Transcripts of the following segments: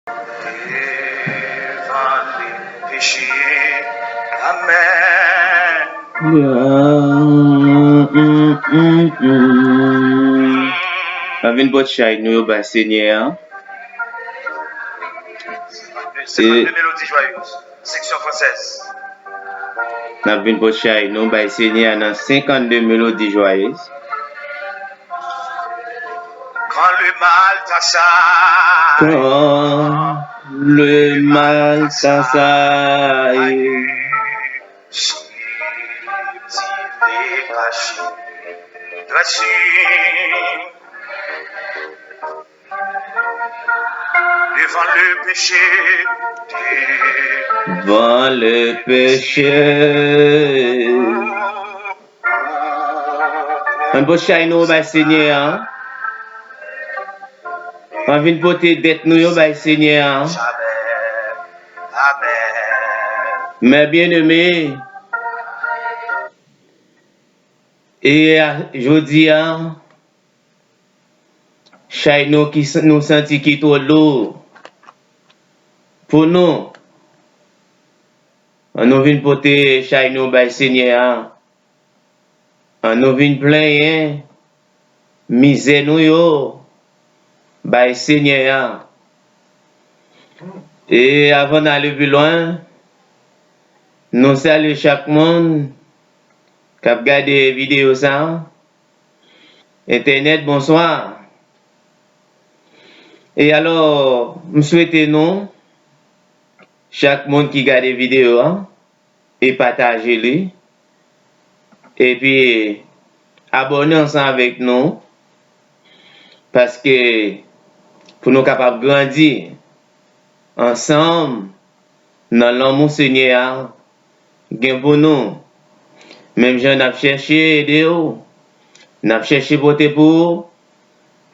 Devant les péchés. Amen. Avin bot chay nou yo ba Seigneur. C'est une mélodie joyeuse. Section française. Avin bot chay nou ba Seigneur dans 52 mélodies joyeuses. Quand le mal t'assaille. Quand le mal t'assaille. Devant le péché. Devant le péché. Un beau chay nou ba Seigneur. On vient porter dette nous yo ba Seigneur. Amen. Mes bien-aimés, et jodi an, chay nou qui nous senti qui trop lourd pour nous. On nous vient porter chay nou ba Seigneur. On nous vient plaindre misère nous yo ba Seigneur. Et avant d'aller plus loin, nous saluons chaque monde qui a regardé vidéo ça. Internet, bonsoir. Et alors, je souhaite nous, chaque monde qui regarde la vidéo, et partagez-les. Et puis, abonnez-vous avec nous. Parce que, pour nous capables de grandir ensemble, dans l'amour Seigneur, gain pour nous. Même gens n'a cherché aider n'a cherché voter pour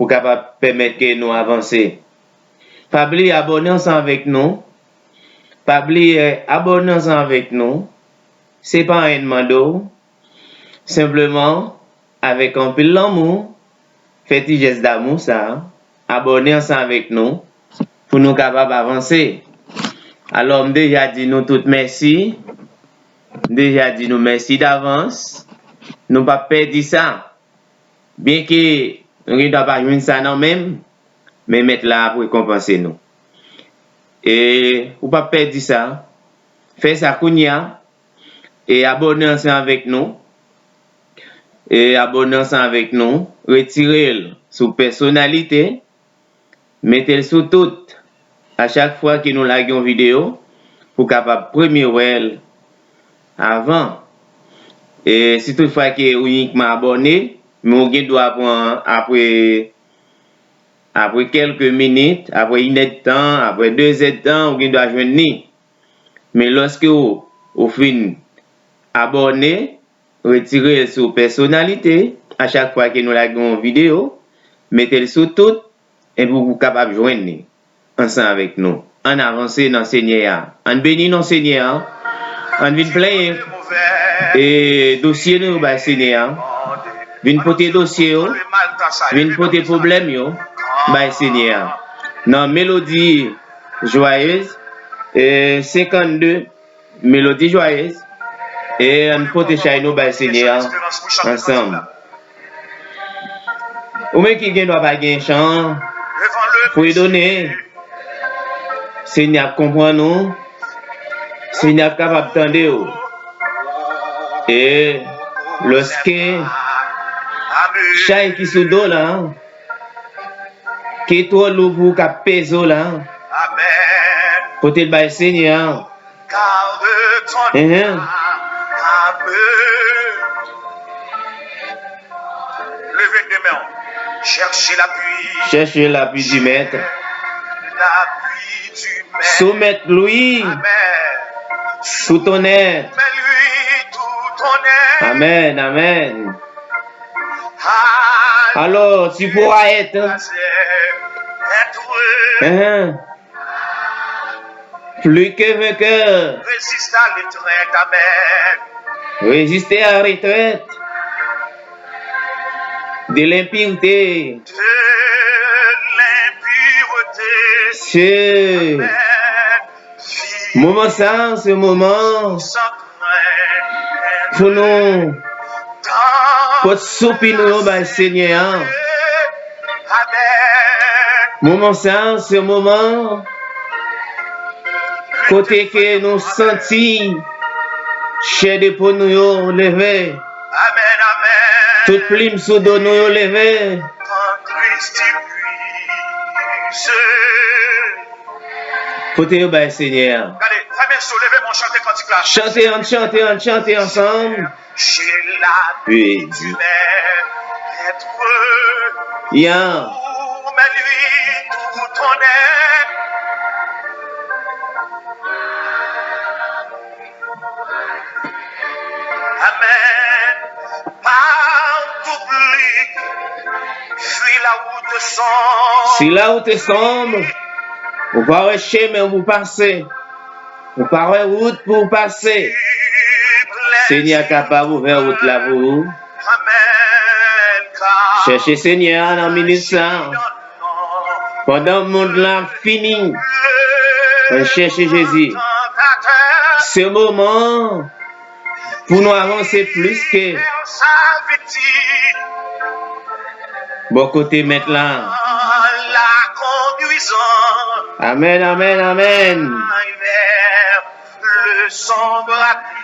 capable permettre que nous avancer. Pas oublier abonner ensemble avec nous. Pas oublier abonner ensemble avec nous. C'est pas un demande. Simplement avec un peu l'amour, faites geste d'amour ça. Abonner ensemble avec nous pour nous capables d'avancer. Alors, je déjà dit nous toutes merci. Déjà dit nous merci d'avance. Nous pas perdre ça. Bien que nous ne doit pas jouer ça non même, mais mettre là pour récompenser nous. Et ou pas perdre ça. Faites ça kounya et abonnez ensemble avec nous. Et abonnez ensemble avec nous. Retirez-le sous personnalité. Mettez-le sous tout. À chaque fois que nous laguons vidéo, pour capable premier well avant. Et si toutefois que vous uniquement abonné, mais vous doit prendre après quelques minutes, après une heure de temps, après 2 heures de temps, vous doit joindre. Mais lorsque vous fin abonné, retirez sur personnalité à chaque fois que nous laguons vidéo, mettez-le sous tout et vous capable de joindre ensemble avec nous. En avancer dans le Seigneur. En béni dans le Seigneur. En vient plein et dossier nous ba Seigneur. Vient porter dossier yo, vient porter problème yo ba Seigneur. Dans mélodie joyeuse 52 mélodie joyeuse et on porter chay nous ba Seigneur ensemble. Ou même qui doit pas gagner chant pour lui donner. Seigneur comprend nous. Seigneur capable d'entendre. Et lorsque chay qui sous dos là, qui toi l'ouvre cap peso là, pour te le Seigneur. Levez des mains. Cherchez l'appui du maître. Soumettre lui sous ton aide. Amen, amen. Alors, tu pourras être plus que vainqueur. Résister à la retraite de l'impureté. C'est moment ça, ce moment pour nous, pour souper nous, bah, Seigneur. Moment ça, ce moment, côté que nous sentis, chez des pour nous lever. Toute plume sous dos nous lever. Côté bah, Seigneur. Chantez ensemble. Puis, yeah. Si la route est sombre, vous parlez chemin vous passez. Vous parlez route pour passer. Seigneur capable ouvrir route là pour vous. Cherchez Seigneur dans ministère. Pendant le monde là fini. Cherchez Jésus. Ce moment pour nous avancer plus que bon côté maintenant. Amen, amen, amen. Le sombre abîme.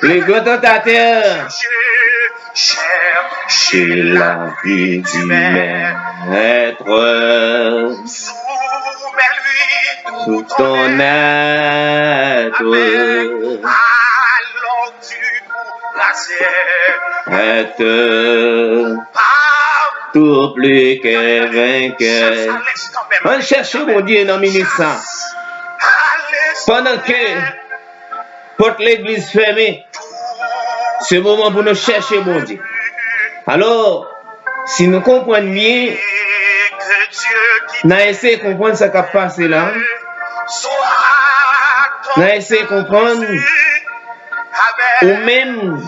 Les grands tentateurs. Cherchez la vie du maître. Sous ton être. Être tout plus que vainqueur. On cherche mon Dieu dans minute ça. Pendant que porte l'église fermée, c'est le moment pour nous chercher mon Dieu. Alors, si nous comprenons bien, nous essayons de comprendre ce qui a passé là. Nous essayons de comprendre, ou même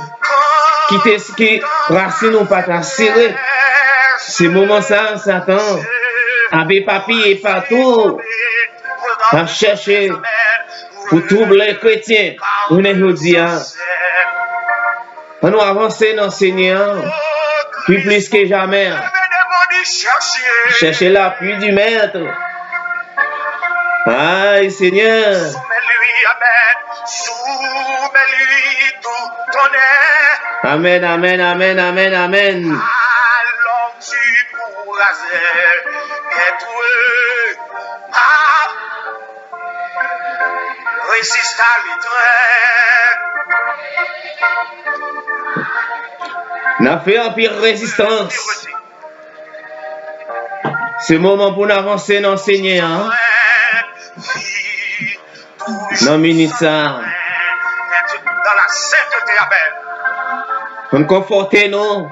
qui racine ou pas serré. C'est le moment ça, Satan, avec papier partout, à chercher pour troubler les chrétiens. On est aujourd'hui. On nous avancer dans le Seigneur, plus que jamais. Chercher l'appui du Maître. Aïe, Seigneur. Amen, amen, amen, amen, amen. Résiste à l'étreinte. N'a fait un pire résistance. C'est le moment pour nous avancer dans le Seigneur. Non, ministre. Dans la sainteté amen. Nous conforter nous. Contre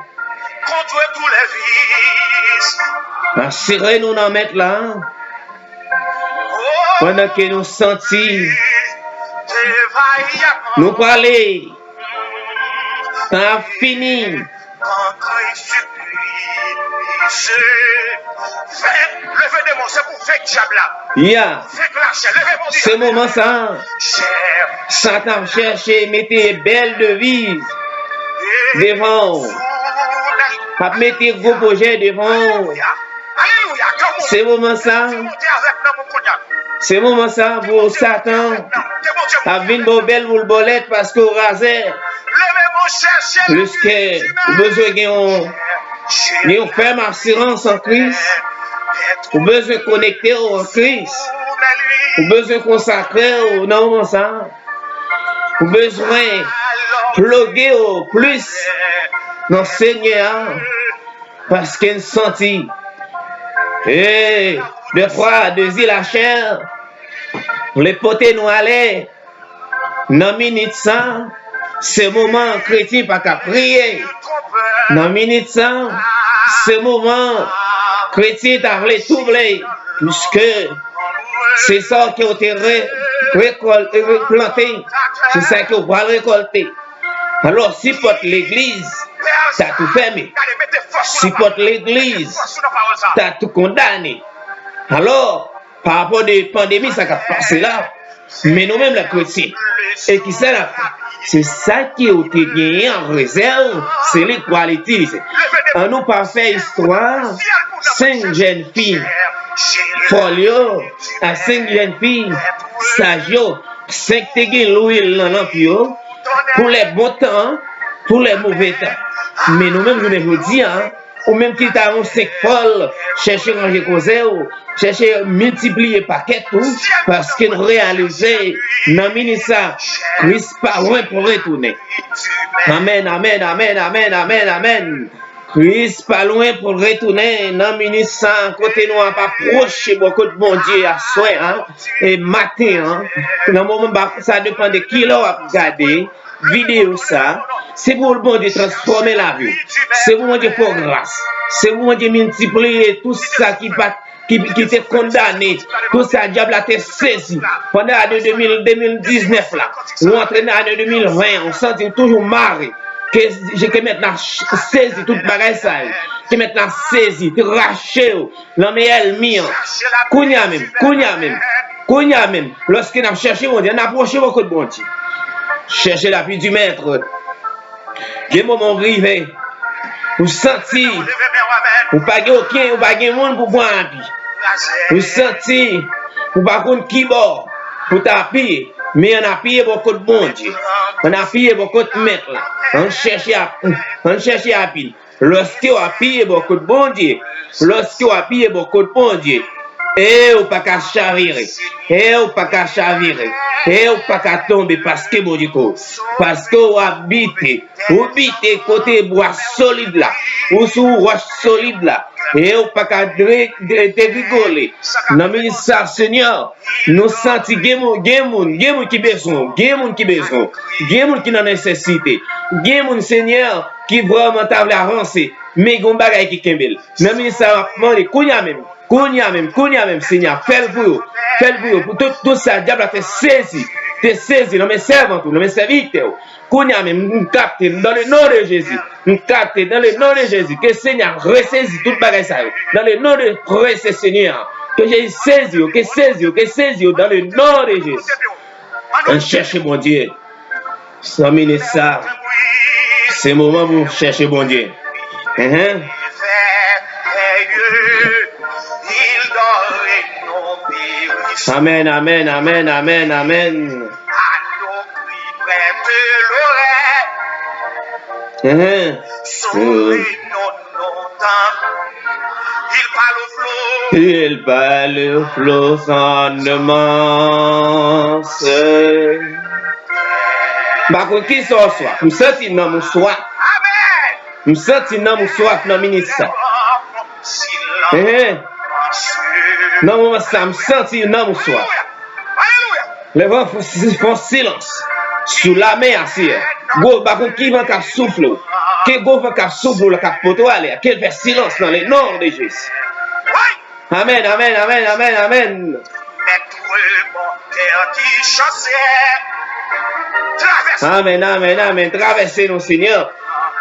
tous les vices. Assurez-nous d'en mettre là. Pendant que nous sentis. Nous parler. T'as fini. Levez des mots, c'est pour faire diable là. Yeah. Ce moment ça. Satan cherche, mettez belle devise devant. Pas mettez gros projet devant. Ce moment ça. Ce moment ça pour Satan. A vin bo belle ou le bolette parce que rasé. Plus que besoin de ferme assurance en Christ. Ou besoin de connecter au Christ. Ou besoin de consacrer au nom ça. Ou besoin de plugger au plus dans le Seigneur. Parce qu'il sentit. Et de fois, de la chair. Pour les poter nous aller. Dans minute ça. Ce moment chrétien pas qu'à prier. Dans minute ça. Ce moment chrétien t'a voulu tout blé. Puisque c'est ça qui a été replanté. C'est ça qu'on va récolter. Alors si porte l'église, ça tout fermé. supporte l'église, t'as tout condamné. Alors, par rapport à la pandémie, ça a passé là. Mais nous-mêmes, les chrétiens, et qui c'est là? C'est ça qui a été gagné en réserve, c'est l'équalité. On nous pas fait histoire, 5 jeunes filles, folio, à 5 jeunes filles, sagio, 5 tégé l'huile dans l'empire, pour les bons temps, pour les mauvais temps. Mais nous-mêmes, je vous dis, ou même qui t'a 5 folles, chercher ranger causer, chercher multiplier paquet tout, parce qu'il réalisait, dans le ministère, Christ pas loin pour retourner. Amen, amen, amen, amen, amen, amen. Christ pas loin pour retourner dans le ministère, côté nous pas proche, beaucoup de bon Dieu à soir, et matin, dans le moment, ça dépend de qui l'a regardé, vidéo ça, c'est pour le bon Dieu transformer la vie, c'est pour le bon Dieu pour grâce, c'est pour le bon Dieu multiplier tout ça qui était condamné, tout ça, diable a été saisi. Pendant l'année 2019, là, nous entrons dans l'année 2020, on sentit toujours marre. Que maintenant saisi toute bagaille ça, que maintenant saisi, raché, l'homme est mien. Kounya même, lorsque nous cherchons mon Dieu, on approche beaucoup de bon Dieu. Chercher l'appui du maître. J'ai moment arrivé, vous sentez, vous pas aucun, vous pas monde pour boire un pi. Vous sentez, vous pas contre qui bord, pour t'appuyer. Mais on a payé beaucoup de bon Dieu. On a payé beaucoup de maîtres là. On cherche à pile. Lorsqu'on a payé beaucoup de bon Dieu, et ou pas qu'à chavirer, et ou pas qu'à chavirer, et ou pas qu'à tomber parce que bon Dieu, parce qu'on habite côté bois solide là, ou sous roche solide là. Et ou pas qu'à rigoler. Non mais ça Seigneur, nous sentons gen qui besoin, gen qui n'a nécessité, gen Seigneur qui vraiment t'a avancer, mais gon bagay qui kembel. Non mais ça demande kounya même Seigneur, fais-le pour tout ça diable a te saisi, non mais servant, non mais serviteur. Kounya même nous capte dans le nom de Jésus. Nous capte dans le nom de Jésus. Que Seigneur ressaisit toute bagaille ça. Dans le nom de Christ Seigneur. Que Jésus saisit, dans le nom de Jésus. On cherche mon Dieu. Sans miner ça. C'est le moment pour chercher mon Dieu. Amen, amen, amen, amen, amen. Il parle au flot sans demance. Par contre, qui s'en soit? Nous sentons dans mon soif. Nous sentons dans mon soif dans le ministère. Non, moi, ça me sentit dans mon soif. Les vents font silence. Sous la mer assis. Go, par contre, qui va qu'à souffler? Qui va qu'à souffler le cap poteau aller? Qui fait silence dans le nom de Jésus? Amen, amen, amen, amen, amen. Amen, amen, amen. Traversez nos Seigneur.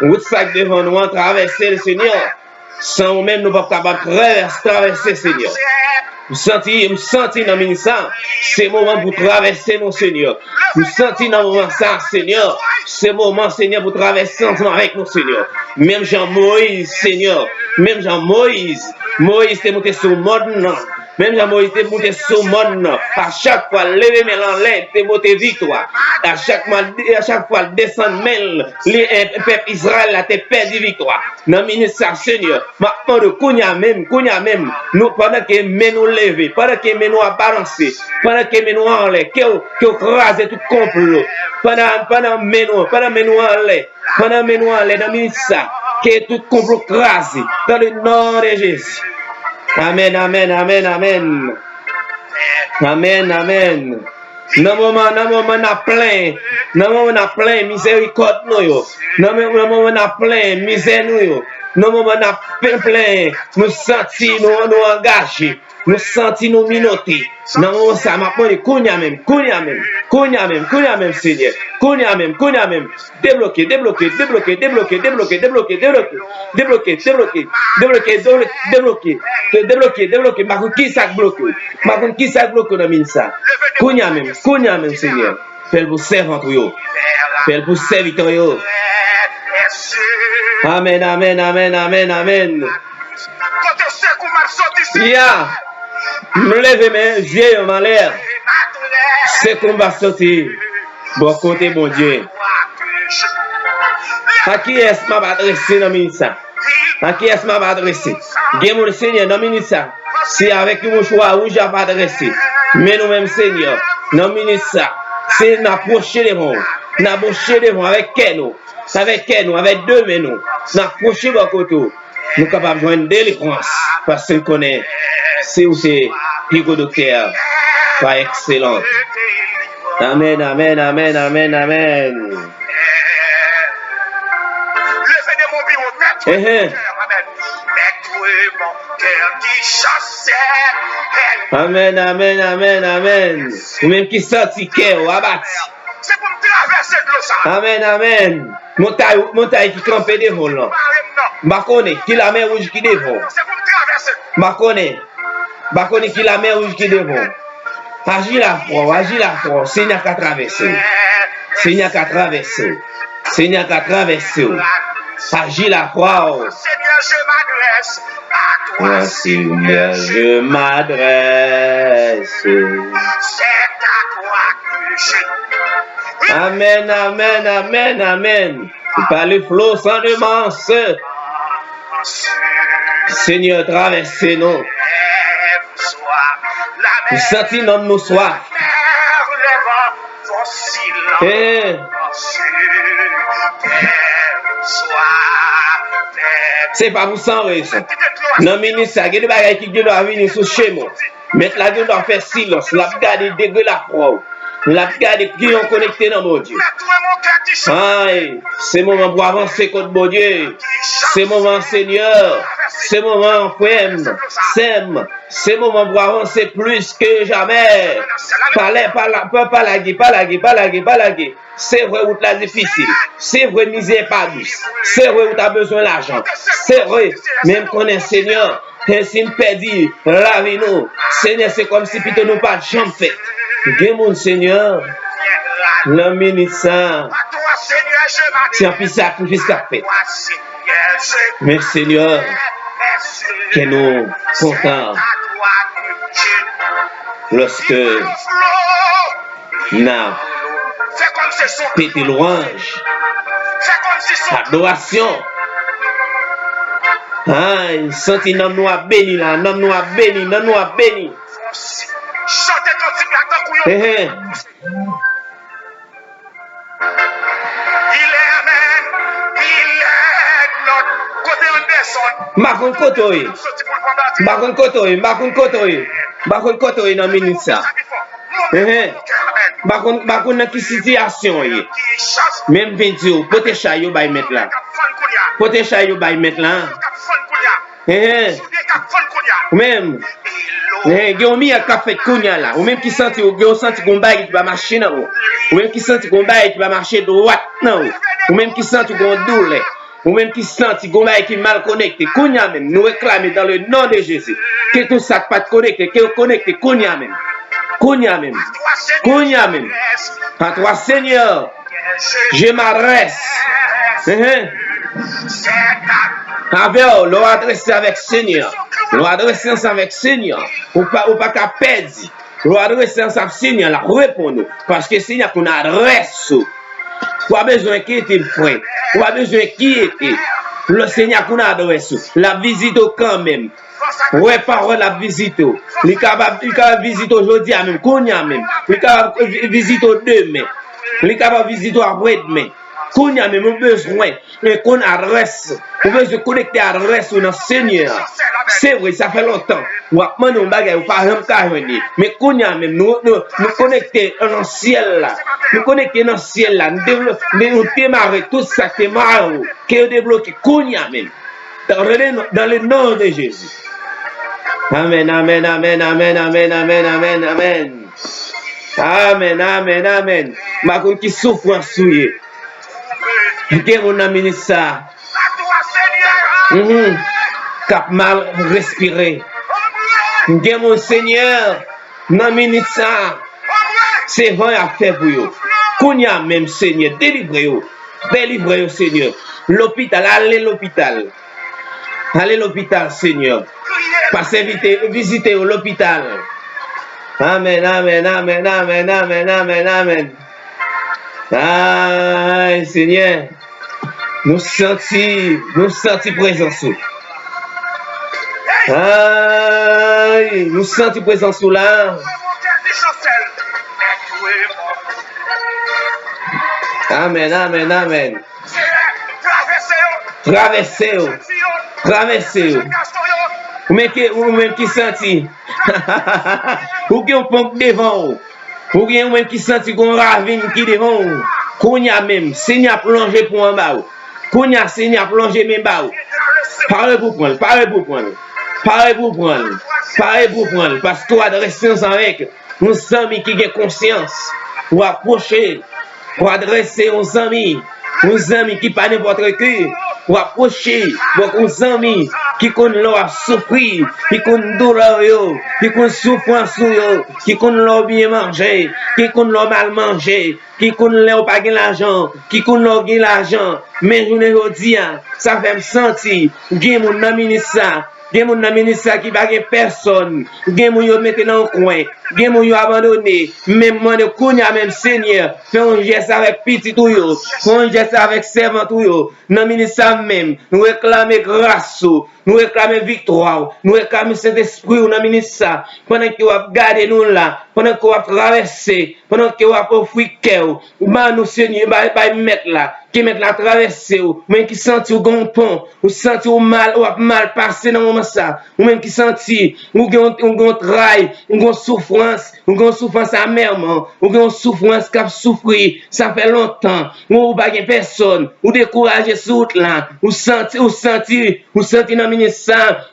Route sac devant nous, traversez le Seigneur. Sans nous-mêmes, nous ne pouvons pas traverser, Seigneur. Vous sentez dans le ministère, c'est le moment pour traverser mon Seigneur. Vous sentez dans le moment ça, Seigneur, c'est le moment, Seigneur, pour traverser ensemble avec nos Seigneur. Même Jean-Moïse, Seigneur, même Jean-Moïse, Moïse est monté sur le monde. Même Jean-Moïse est monté sur le monde. À chaque fois, lever mes en l'air, t'es monté victoire. À chaque fois, descendre mêle, le peuple Israël a été perdu victoire. Dans le ministère, Seigneur, maintenant de Kounya même, nous, pendant que nous lever, pendant que nous balancer, pendant que nous en l'air, que craser tout complot, pendant nous en l'air, dans le ministère, que tout complot crasé, dans le nom de Jésus. Amen, amen, amen, amen. Amen, amen. Dans moment na plein, dans moment na plein miséricorde nous yo. Dans moment na plein misère nous yo. Dans moment na plein nous sentir nous engagés. nous senti nous minoter. Non, ça m'a demandé, kounya même, Seigneur. Kounya même. Débloquer. Makon qui ça bloqué dans minsa. Kounya même, Seigneur. Fais-le pour servir yo. Fais-le pour servir yo. Amen. Ya, me lève mes yeux en l'air. C'est qu'on va sortir. Bon côté, bon Dieu. À qui est-ce que m'a adressé dans minsa? À qui est-ce que m'a adressé? Game mon Seigneur dans minsa. C'est avec mon choix où j'ai pas adressé. Mais nous-mêmes, Seigneur, dans minsa, c'est n'approcher les mondes. N'approcher les mondes avec nous. Avec deux mains nous. N'approcher le côté. Nous sommes capables de joindre délivrance. Parce qu'on connaît. C'est où c'est Pico Docteur. Pas excellent. Amen. Levez de mon bureau, mettre mon cœur, amen. Mettre mon cœur qui chassait. Amen. Ou même qui sortit cœur, abattu. C'est pour me traverser de l'eau ça. Amen. Montagne qui campait devant là. Bakone, qui la mer rouge qui devant. C'est pour me traverser. Bakone qui la mer rouge qui devant. Agis la foi. Seigneur qui a traversé. Agis la foi. Seigneur, je m'adresse à toi. Seigneur, je m'adresse. C'est à toi que je. Amen. Par le flot sans demance. Seigneur, traversez-nous. Nous sentons nos soirs. C'est pas pour sans raison. Non, ministre, il y a des bagages qui doivent venir sur chez moi. Mettre la gueule doit faire silence. La garder dégueu la froid. La garder qui ont connecté dans mon Dieu. Aïe, c'est moment pour avancer contre mon Dieu. C'est moment, Seigneur. C'est moment, frère. C'est moment pour avancer plus que jamais. Pas laguer. C'est vrai où tu as difficile. C'est vrai misère pas douce. C'est vrai où tu as besoin d'argent. C'est vrai, même qu'on est Seigneur. Ainsi nous perdit, lavez-nous. Seigneur, c'est comme si plutôt nous pas de champ fait. Dieu mon Seigneur, le ministre, c'est un petit sacrifice qu'a fait. Mais Seigneur, que nous contents lorsque nous pété louange, adoration. Aïe, senti nous a béni là, nous a béni. Chantez cantique là, tant qu'on y Eh, Il est notre côté en personne. Makon koto dans minute ça. Bakon dans qui situation yi. Même 20 jours, pote chay yo bay mettre là. Pote chay yo bay mettre là. Même gen mi a fait kounya là. Ou même qui senti gon bay qui va marcher nan. Ou même qui senti gon bay qui va marcher droite nan. Ou même qui senti gon douleur. Ou même qui senti gon bay qui mal connecté. Kounya même nous réclamer dans le nom de Jésus. Que tout ça pas connecté, que connecté kounya même. À toi Seigneur, je m'adresse. Avec l'on adresse avec Seigneur. L'on adresse avec Seigneur. Ou pas qu'à perdre. L'on adresse avec Seigneur, la répondre. Parce que Seigneur qu'on adresse. Ou a besoin qui était le frère. Ou a besoin qui était. Le Seigneur qu'on adresse. La visite quand même. Ouais, parole la visite. Il est capable de visiter aujourd'hui même. Qu'on y a même. Il est capable de visiter demain. Il est capable de visiter après-demain. Qu'on y a même besoin qu'on adresse. On veut se connecter à l'adresse dans le Seigneur. C'est vrai, ça fait longtemps. Ou à mon bagage, ou pas un carnet. Mais qu'on y a même, nous connecter dans le ciel là. Nous connecter dans le ciel là. Nous démarrer tout ça qui est marre. Qui est débloqué. Qu'on y a même. Dans le nom de Jésus. Amen, amen, amen, amen, amen, amen, amen, amen. Amen, amen, amen. Ma kon ki souffrance souye. Gen mon nan ministre ça. Kap mal respirer. Gen mon Seigneur nan minute ça. C'est vrai à faire pour vous. Kounya même Seigneur, délivrez-vous. Délivrez-vous Seigneur. L'hôpital, allez l'hôpital. Allez l'hôpital Seigneur. Passez visitez l'hôpital. Amen, amen, amen, amen, amen, amen, amen. Ah, Seigneur, nous sentons présence. Ah, nous sentons présence là. Amen, amen, amen. Traversez. Ou même qui senti. Ou qui on pompe devant. Ou bien même qui senti qu'on ravine qui devant. Qu'on y a même, Seigneur plongé pour en bas. Qu'on y a Seigneur plongé même bas. Parlez pour prendre. Parce qu'on adresse avec nos amis qui ont conscience. Ou approcher. Pour adresser aux amis qui pas n'importe qui. Pour approcher aux amis qui connaissent leur souffrir, qui connaissent douleur, qui connaissent souffrance, qui connaissent leur bien manger, qui connaissent leur mal manger, qui connaissent leur pas l'argent, qui connaissent leur gain l'argent. Mais je ne dis pas, ça fait me sentir, que mon ami ça. Gen moun nan ministère qui pa gen personne, gen moun yo mette dans coin, gen moun yo abandonné, même moi de kounya même Seigneur, fais un geste avec petit tout yo, fais un geste avec servant tout yo, nan ministère même, nous réclamer grâce, nous réclamer victoire, nous réclamer Saint-Esprit dans ministère, pendant que vous garder nous là, pendant que vous traverser, pendant que vous offrir cœur, nous Seigneur, mettre là, qui mettre la traversée, même qui senti au gon pont, ou senti au mal passé dans le moment ça, ou même qui senti ou gon trail, ou gon souffrance amèrement, ou gon souffrance qui a souffert, ça fait longtemps, ou pas personne, ou découragé sur là, ou senti dans le ministère.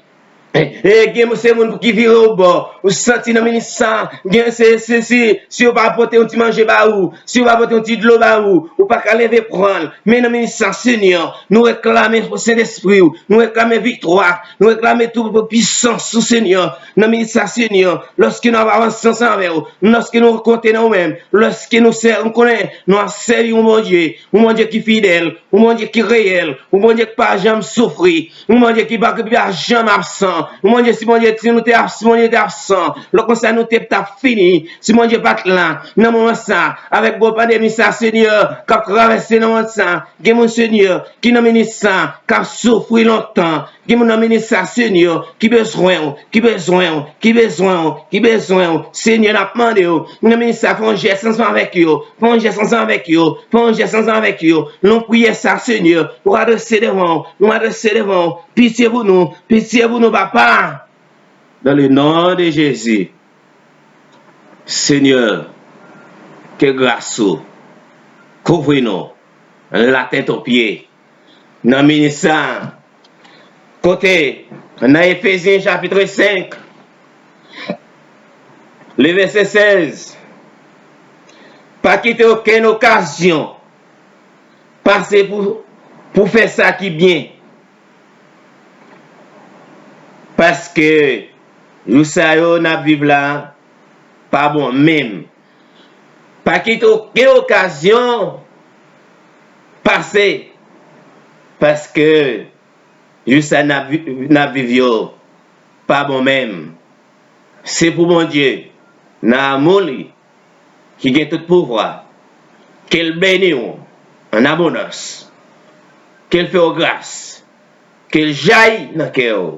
Gen c'est moun qui vire au bord, ou senti dans ministère, gen si ou pas porter un petit manger ba ou, si ou pas porter un petit de l'eau ba ou pas qu'à lever prendre, mais dans ministère Seigneur, nous réclamer au Saint-Esprit, nous réclamer victoire, nous réclamer toute puissance sous Seigneur, dans ministère Seigneur, lorsque nous avançons ensemble avec vous, lorsque nous comptons nous-mêmes, lorsque nous servons, nous connaissons, nous servons un bon Dieu qui est fidèle, un bon Dieu qui est réel, un bon Dieu qui pas jamais souffrir, un bon Dieu qui pas jamais absent. Mon Dieu, si mon Dieu, si nous t'es absent, le conseil nous t'es fini, si mon Dieu pas là, dans mon moment ça, avec vos pandémies, ça, Seigneur, qui a traversé dans mon ça, qui mon Seigneur, qui n'a mené ça, qui a souffert longtemps, qui m'a mené ça, Seigneur, qui besoin, Seigneur, n'a demandé, nous mené ça, font un geste ensemble avec eux, nous prions ça, Seigneur, pour adresser devant, pitié pour nous, Papa, dans le nom de Jésus. Seigneur, que grâce, couvre-nous, la tête aux pieds, dans le ministère, côté, dans Éphésiens chapitre 5, le verset 16, pas quitter aucune occasion, passer pour faire ça qui est bien. Parce que nous savons que vivre là, pas bon même. Pas quitter aucune occasion passer. Parce que nous savons que vivre pas bon même. C'est pour mon Dieu, dans l'amour qui a tout pouvoir, qu'il bénisse en abondance, qu'il fait grâce, qu'il jaillit dans le cœur.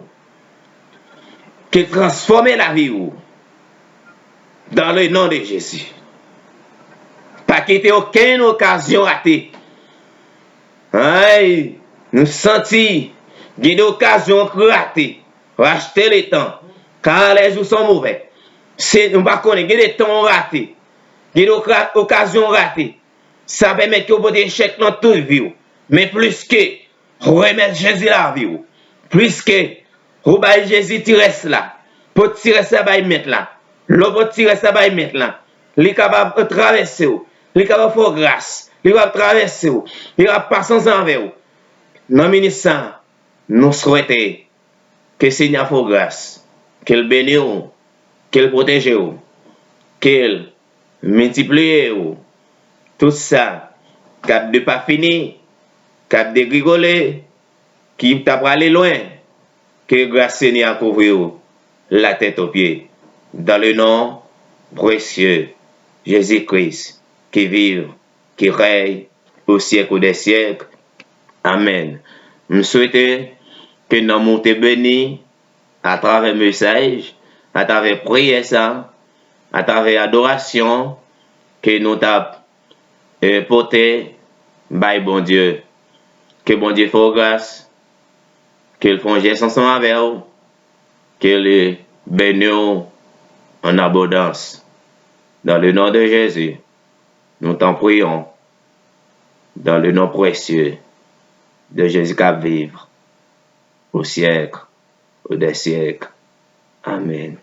Qu'il transforme la vie dans le nom de Jésus. Pas quitter aucune occasion ratée. Aïe, nous sentons des occasions ratées. Racheter le temps, car les jours sont mauvais. Nous ne connaissons pas des temps ratés, des occasions ratées. Ça permet que vous ayez des échecs dans toute vie. Mais plus que remettre Jésus la vie, plus que vous baillez Jésus, tu restes là. pour tirer ça by mettre là. L'eau pour tirer ça by mettre là. Il est capable de traverser, il est capable de faire grâce, il va traverser, il va passer envers vous. Dans le ministère, nous souhaitons que le Seigneur fasse grâce, qu'il bénisse, qu'il protège, qu'il multiplie tout ça, cap de pas fini, cap de rigoler, qui t'a aller loin, que grâce Seigneur couvre la tête aux pieds. Dans le nom précieux Jésus-Christ, qui vive, qui règne au siècle des siècles. Amen. Je souhaite que nous montions bénis à travers le message, à travers prière, ça, à travers adoration, que nous t'avons porté by bon Dieu. Que bon Dieu fasse grâce, qu'il fasse geste ensemble avec vous, qu'il bénisse en abondance. Dans le nom de Jésus, nous t'en prions. Dans le nom précieux de Jésus qui vivre au siècle des siècles. Amen.